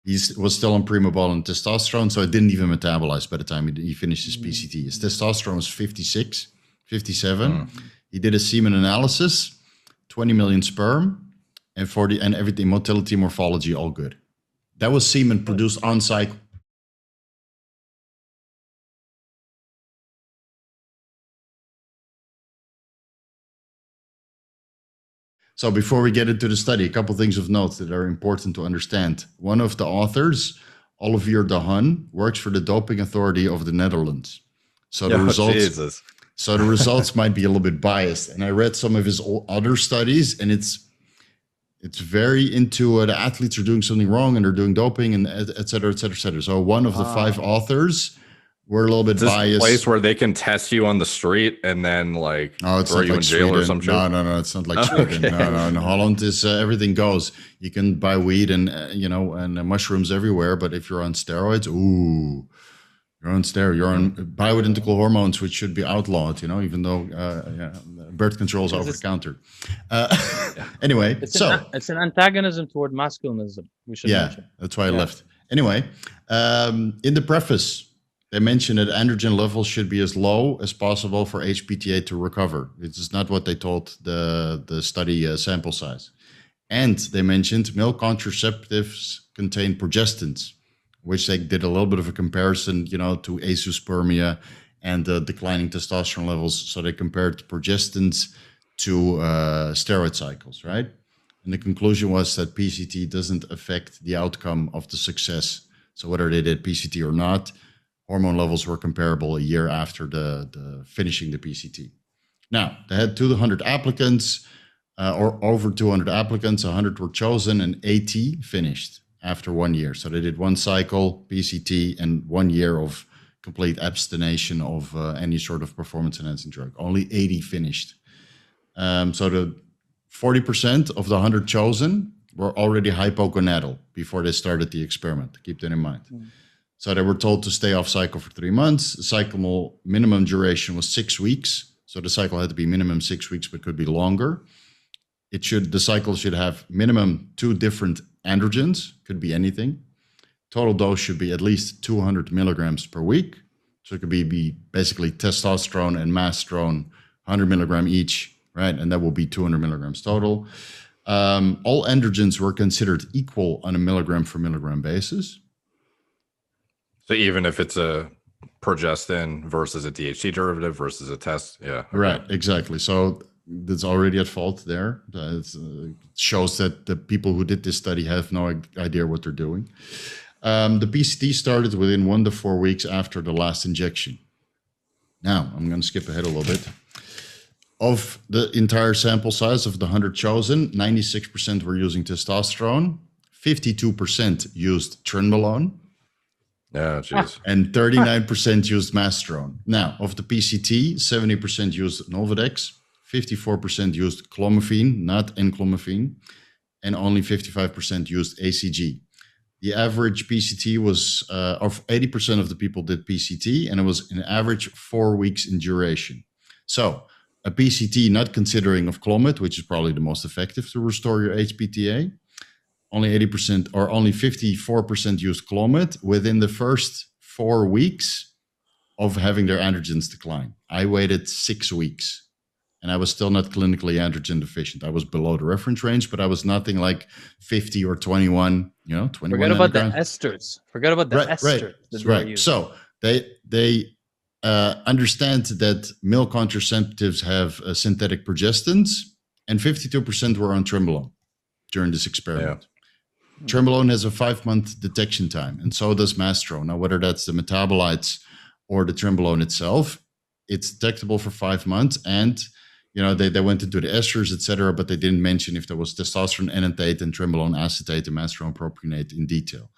He was still on Primabol and testosterone, so it didn't even metabolize by the time he finished his PCT. His testosterone was 56, 57. He did a semen analysis, 20 million sperm, and 40, and everything, motility, morphology, all good. That was semen produced on cycle. So before we get into the study, a couple of things of note that are important to understand. One of the authors, Olivier de Haan, works for the Doping Authority of the Netherlands. So the results might be a little bit biased. And I read some of his other studies, and it's very into the athletes are doing something wrong and they're doing doping and et cetera, et cetera, et cetera. So one of the 5 authors were a little bit biased. This place where they can test you on the street and then like throw you in jail or some shit? No, it's not like Sweden. Okay. No, in Holland is everything goes. You can buy weed and and mushrooms everywhere, but if you're on steroids, ooh, you're on steroids. You're on bioidentical hormones, which should be outlawed. Even though birth control is over the counter. Anyway, it's an antagonism toward masculinism. We should mention. That's why I left. Anyway, in the preface, they mentioned that androgen levels should be as low as possible for HPTA to recover. This is not what they told the study sample size. And they mentioned male contraceptives contain progestins, which they did a little bit of a comparison, to azoospermia and declining testosterone levels. So they compared progestins to steroid cycles, right? And the conclusion was that PCT doesn't affect the outcome of the success. So whether they did PCT or not, hormone levels were comparable a year after the finishing the PCT. Now, they had 200 applicants, or over 200 applicants, 100 were chosen, and 80 finished after 1 year. So they did 1 cycle, PCT, and 1 year of complete abstination of any sort of performance-enhancing drug. Only 80 finished. So the 40% of the 100 chosen were already hypogonadal before they started the experiment. Keep that in mind. So they were told to stay off cycle for 3 months. The cycle minimum duration was 6 weeks. So the cycle had to be minimum 6 weeks, but could be longer. The cycle should have minimum 2 different androgens, could be anything. Total dose should be at least 200 milligrams per week. So it could be basically testosterone and mastrone, 100 milligram each, right? And that will be 200 milligrams total. All androgens were considered equal on a milligram for milligram basis. So even if it's a progestin versus a DHT derivative versus a test, yeah. Okay. Right, exactly. So that's already at fault there. It shows that the people who did this study have no idea what they're doing. The PCT started within 1 to 4 weeks after the last injection. Now, I'm going to skip ahead a little bit. Of the entire sample size of the 100 chosen, 96% were using testosterone, 52% used trenbolone, and 39% used mastrone. Now, of the PCT, 70% used Nolvadex, 54% used clomiphene, not enclomiphene, and only 55% used ACG. The average PCT was, of 80% of the people did PCT, and it was an average 4 weeks in duration. So a PCT not considering of Clomid, which is probably the most effective to restore your HPTA, only 80% or only 54% used Clomid within the first 4 weeks of having their androgens decline. I waited 6 weeks and I was still not clinically androgen deficient. I was below the reference range, but I was nothing like 50 or 21, 21. Forget about the esters. Forget about the esters. Right. So they understand that male contraceptives have synthetic progestins, and 52% were on trenbolone during this experiment. Yeah. Trenbolone has a 5-month detection time, and so does mastrone. Now, whether that's the metabolites or the trenbolone itself, it's detectable for 5 months. And they went into the esters, etc., but they didn't mention if there was testosterone enanthate and trenbolone acetate and mastrone propionate in detail.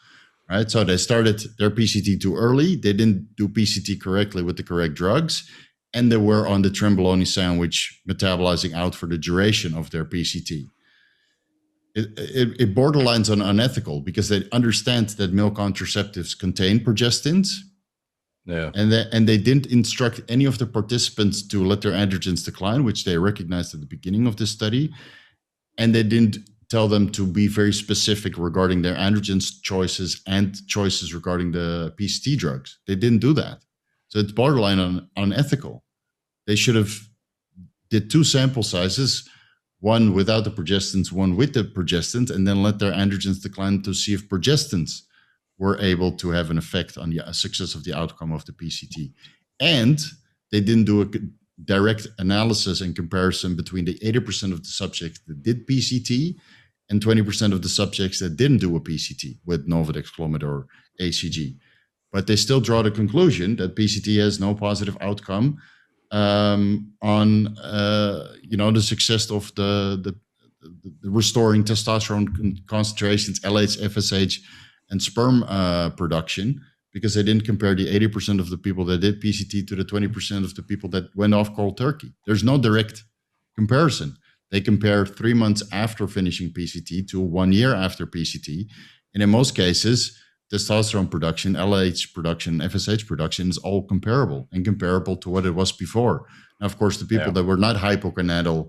Right, so they started their PCT too early. They didn't do PCT correctly with the correct drugs, and they were on the trenbolone sandwich, metabolizing out for the duration of their PCT. It borderlines on unethical because they understand that male contraceptives contain progestins, and they didn't instruct any of the participants to let their androgens decline, which they recognized at the beginning of this study, and they didn't tell them to be very specific regarding their androgens choices and choices regarding the PCT drugs. They didn't do that. So it's borderline unethical. They should have did 2 sample sizes, one without the progestins, one with the progestins, and then let their androgens decline to see if progestins were able to have an effect on the success of the outcome of the PCT. And they didn't do a direct analysis and comparison between the 80% of the subjects that did PCT and 20% of the subjects that didn't do a PCT with Novadex, Clomid, or ACG. But they still draw the conclusion that PCT has no positive outcome on the success of the restoring testosterone concentrations, LH, FSH, and sperm production, because they didn't compare the 80% of the people that did PCT to the 20% of the people that went off cold turkey. There's no direct comparison. They compare 3 months after finishing PCT to 1 year after PCT, and in most cases, testosterone production, LH production, FSH production is all comparable to what it was before. Now, of course, the people that were not hypogonadal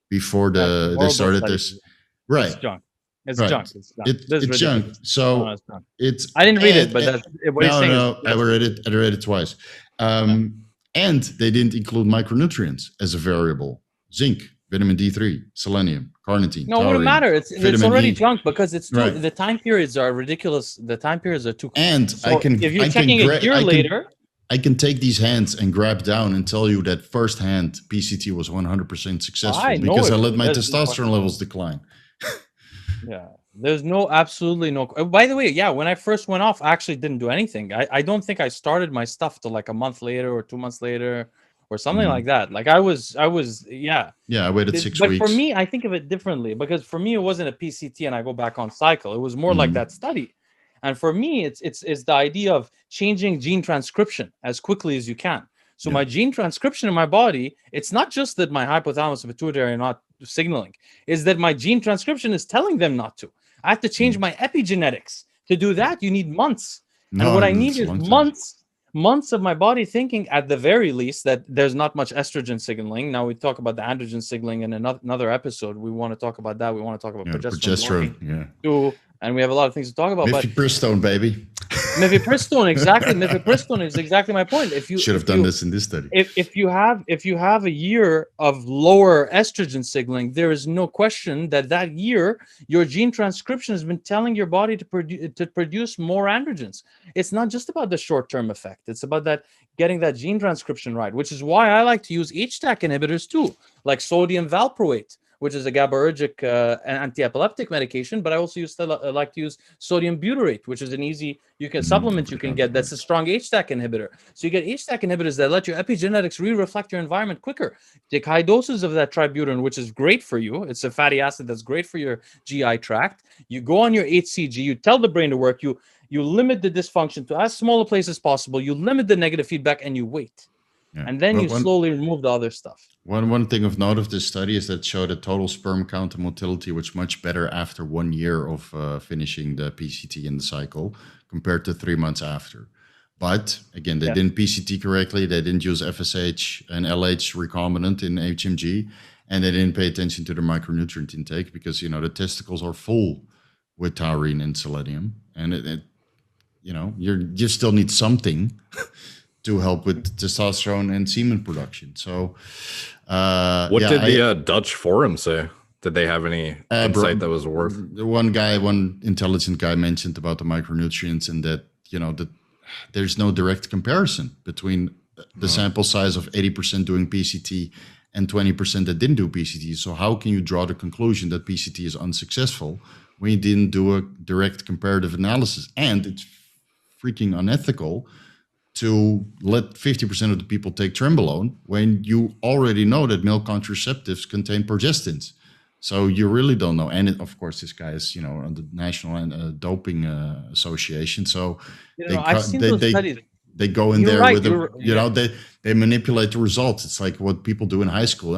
before they started this, right? It's junk. It's right. junk. It's junk. It's junk. So it's junk. it's. I didn't read it, but that's what you're saying. No, I read it. I read it twice. And they didn't include micronutrients as a variable: zinc, vitamin D3, selenium, carnitine. No, it wouldn't matter. It's already junk because it's too, Right. the time periods are ridiculous. The time periods are too. And so if you're checking a year later, I can take these hands and grab down and tell you that firsthand PCT was 100% successful because I let my testosterone levels decline. Yeah, there's absolutely no. By the way, yeah, when I first went off, I actually didn't do anything. I don't think I started my stuff till like a month later or 2 months later or something like that. Like I was, yeah. Yeah, I waited 6 but weeks. For me, I think of it differently because for me, it wasn't a PCT and I go back on cycle. It was more like that study. And for me, it's the idea of changing gene transcription as quickly as you can. So my gene transcription in my body, it's not just that my hypothalamus and pituitary are not signaling, is that my gene transcription is telling them not to. I have to change my epigenetics. To do that, you need months. And what I need is months of my body thinking, at the very least, that there's not much estrogen signaling. Now we talk about the androgen signaling in another episode. We want to talk about that. We want to talk about progesterone too. And we have a lot of things to talk about. Mifepristone, baby. Mifepristone, exactly. Mifepristone is exactly my point. If you should have done this in this study. If you have a year of lower estrogen signaling, there is no question that year your gene transcription has been telling your body to produce more androgens. It's not just about the short-term effect. It's about that getting that gene transcription right, which is why I like to use HDAC inhibitors too, like sodium valproate, which is a GABAergic anti-epileptic medication, but I also like to use sodium butyrate, which is an easy supplement you can get. That's a strong HDAC inhibitor. So you get HDAC inhibitors that let your epigenetics reflect your environment quicker. Take high doses of that tributyrin, which is great for you. It's a fatty acid that's great for your GI tract. You go on your HCG, you tell the brain to work, you limit the dysfunction to as small a place as possible, you limit the negative feedback, and you wait. Yeah. And then you slowly remove the other stuff. One thing of note of this study is that showed a total sperm count and motility was much better after 1 year of finishing the PCT in the cycle compared to 3 months after. But again, they didn't PCT correctly. They didn't use FSH and LH recombinant in HMG, and they didn't pay attention to the micronutrient intake because the testicles are full with taurine and selenium, and you still need something to help with testosterone and semen production. So, what did the Dutch forum say? Did they have any insight that was worth? One intelligent guy mentioned about the micronutrients and that that there's no direct comparison between the sample size of 80% doing PCT and 20% that didn't do PCT. So how can you draw the conclusion that PCT is unsuccessful when you didn't do a direct comparative analysis? And it's freaking unethical to let 50% of the people take trenbolone when you already know that male contraceptives contain progestins. So you really don't know. And of course, this guy is, on the National Doping Association. So I've seen those studies. They go in there with they manipulate the results. It's like what people do in high school.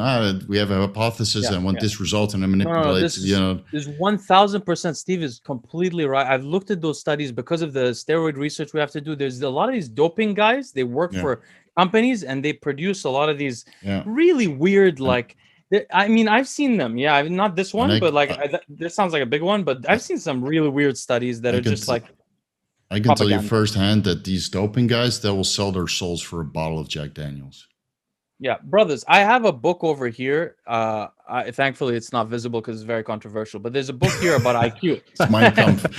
We have a hypothesis and I want this result, and I manipulate. This 1000%. Steve is completely right. I've looked at those studies because of the steroid research we have to do. There's a lot of these doping guys. They work for companies and they produce a lot of these really weird, like I mean, I've seen them. Yeah, not this one, And but like this sounds like a big one. But I've seen some really weird studies that are just like I can tell you propaganda. firsthand that these doping guys, they will sell their souls for a bottle of Jack Daniels. Yeah, brothers, I have a book over here. Thankfully, it's not visible because it's very controversial. But there's a book here about IQ. It's Mein Kampf.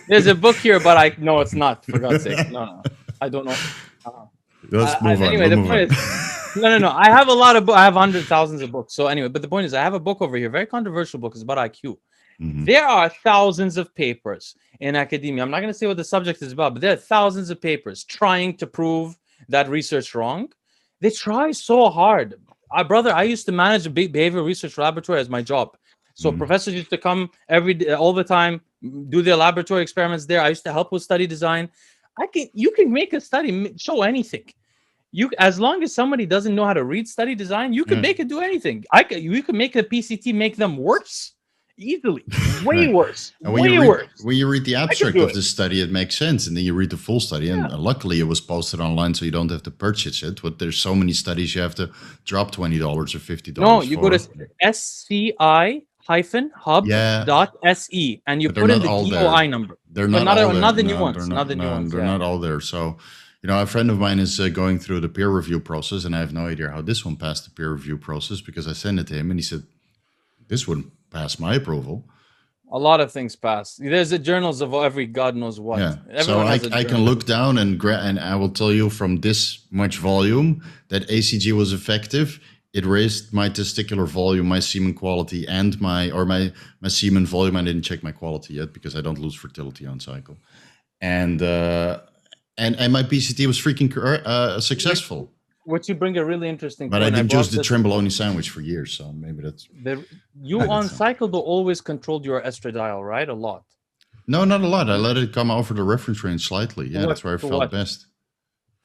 There's a book here about I. No, it's not. For God's sake, no. I don't know. Let's move on. Anyway, the point is, no. I have a lot of books. I have hundreds, thousands of books. So anyway, but the point is, I have a book over here, very controversial book. It's about IQ. Mhm. There are thousands of papers in academia. I'm not going to say what the subject is about, but there are thousands of papers trying to prove that research wrong. They try so hard. Brother, I used to manage a big behavioral research laboratory as my job. So professors used to come every day, all the time, do their laboratory experiments there. I used to help with study design. You can make a study show anything. As long as somebody doesn't know how to read study design, you can make it do anything. You can make a PCT make them worse easily, way worse, way worse. When you read the abstract of the study, it makes sense, and then you read the full study. And luckily, it was posted online, so you don't have to purchase it. But there's so many studies you have to drop $20 or $50. No, you go to sci-hub.se and you put in the DOI number. They're not all there. Not the new ones. Not the new ones. They're not all there. So, a friend of mine is going through the peer review process, and I have no idea how this one passed the peer review process because I sent it to him, and he said, "This wouldn't pass my approval." A lot of things pass. There's the journals of every God knows what. Yeah. So I can look down and I will tell you from this much volume that ACG was effective. It raised my testicular volume, my semen quality, and my semen volume. I didn't check my quality yet because I don't lose fertility on cycle. And my PCT was freaking successful. Which you bring a really interesting but point. I didn't use the Tremboloni sandwich for years, so maybe that's... You on cycle though always controlled your estradiol, right? A lot. No, not a lot. I let it come over the reference range slightly. Yeah, that's where I felt best.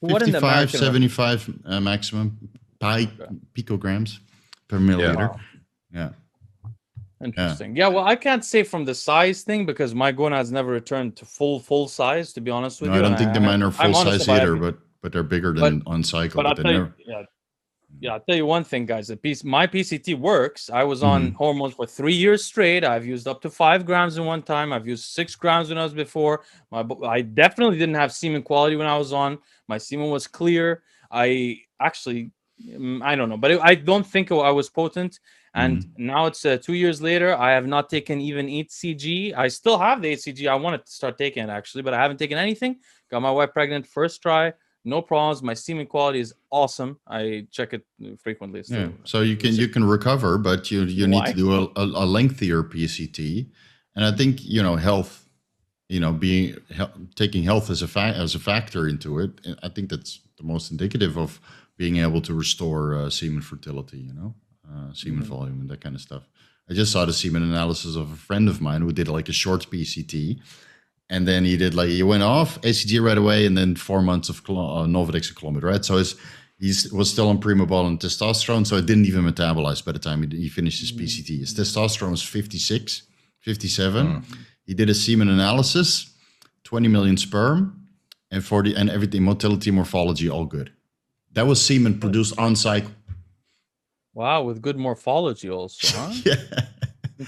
55, 75 maximum picograms per milliliter. Yeah. Interesting. Yeah, well, I can't say from the size thing because my gonads never returned to full size, to be honest with you. I don't think the mine are full size either, but they're bigger than on cycle. But I'll tell you one thing, guys. My PCT works. I was on hormones for 3 years straight. I've used up to 5 grams in one time. I've used 6 grams when I was before. I definitely didn't have semen quality when I was on. My semen was clear. I don't know, but I don't think I was potent. And now it's 2 years later. I have not taken even HCG. I still have the HCG. I wanted to start taking it actually, but I haven't taken anything. Got my wife pregnant first try. No problems. My semen quality is awesome. I check it frequently. Yeah. So you can recover, but you need to do a lengthier PCT. And I think health, taking health as a factor into it. I think that's the most indicative of being able to restore semen fertility. Semen volume and that kind of stuff. I just saw the semen analysis of a friend of mine who did like a short PCT. And then he went off ACG right away, and then 4 months of Novodexiclomid, right? So he was still on Primabol and testosterone, so it didn't even metabolize by the time he finished his PCT. His testosterone was 56, 57. He did a semen analysis, 20 million sperm, and everything, motility, morphology, all good. That was semen produced on cycle. Wow, with good morphology also, huh? Yeah.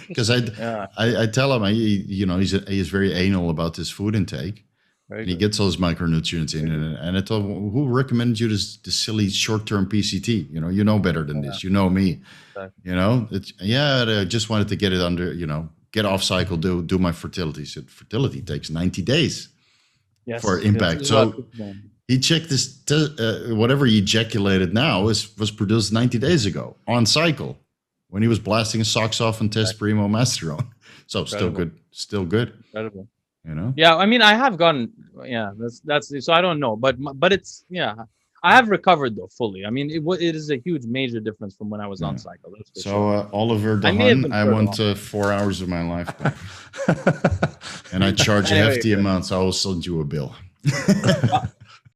Because I tell him he's very anal about his food intake, and he gets all his micronutrients in. And I told him, who recommended you this silly short-term PCT? You know better than this. You know me. Exactly. I just wanted to get it under. Get off cycle. Do my fertility. He said fertility takes 90 days for impact. So he checked this. Whatever he ejaculated now was produced 90 days ago on cycle, when he was blasting his socks off on test primo masterone. So still good. Incredible. Yeah, I mean, I have gotten, that's so I don't know, but it's, I have recovered though fully. I mean, it is a huge major difference from when I was on cycle. That's for sure. Oliver Dahan, I want 4 hours of my life back. And I charge a hefty amount, so I will send you a bill.